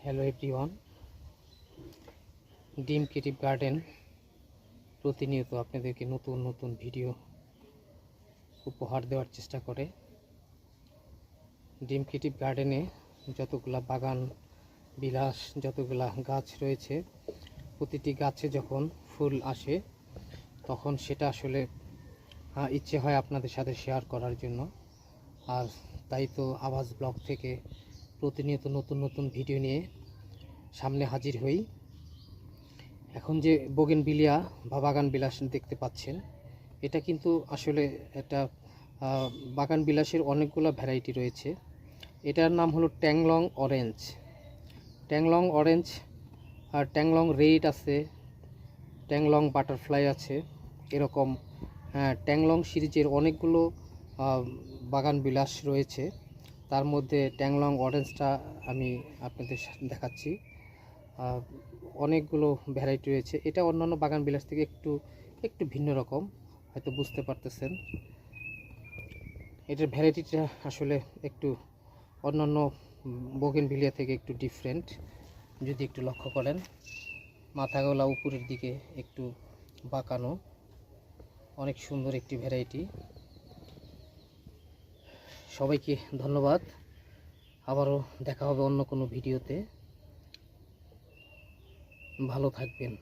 Hello everyone, ডিম creative garden প্রতিনিয়ত আপনাদেরকে নতুন নতুন ভিডিও উপহার দেওয়ার চেষ্টা করে। ডিম ক্রিয়েটিভ গার্ডেনে যতগুলা বাগান বিলাস যতগুলা গাছ রয়েছে, প্রতিটি গাছে যখন ফুল আসে তখন সেটা আসলে ইচ্ছে হয় আপনাদের সাথে শেয়ার করার জন্য। আর তাই তো আওয়াজ ব্লগ থেকে প্রতিনিয়ত নতুন নতুন ভিডিও নিয়ে সামনে হাজির হই। এখন যে বোগেনভিলিয়া বা বাগান বিলাস দেখতে পাচ্ছেন, এটা কিন্তু আসলে একটা বাগান বিলাসের অনেকগুলো ভ্যারাইটি রয়েছে। এটার নাম হলো ট্যাংলং অরেঞ্জ। ট্যাংলং অরেঞ্জ আর ট্যাংলং রেড আছে, ট্যাংলং বাটারফ্লাই আছে, এরকম ট্যাংলং সিরিজের অনেকগুলো বাগান বিলাস রয়েছে। তার মধ্যে ট্যাংলং অরেঞ্জটা আমি আপনাদের দেখাচ্ছি। অনেকগুলো ভ্যারাইটি রয়েছে। এটা অন্যান্য বাগান বিলাস থেকে একটু ভিন্ন রকম, হয়তো বুঝতে পারতেছেন। এটার ভ্যারাইটিটা আসলে একটু অন্যান্য বোগেনভিলিয়া থেকে একটু ডিফারেন্ট। যদি একটু লক্ষ্য করেন, মাথাগুলা উপরের দিকে একটু বাঁকানো, অনেক সুন্দর একটি ভ্যারাইটি। সবাইকে ধন্যবাদ। আবারও দেখা হবে অন্য কোনো ভিডিওতে। ভালো থাকবেন।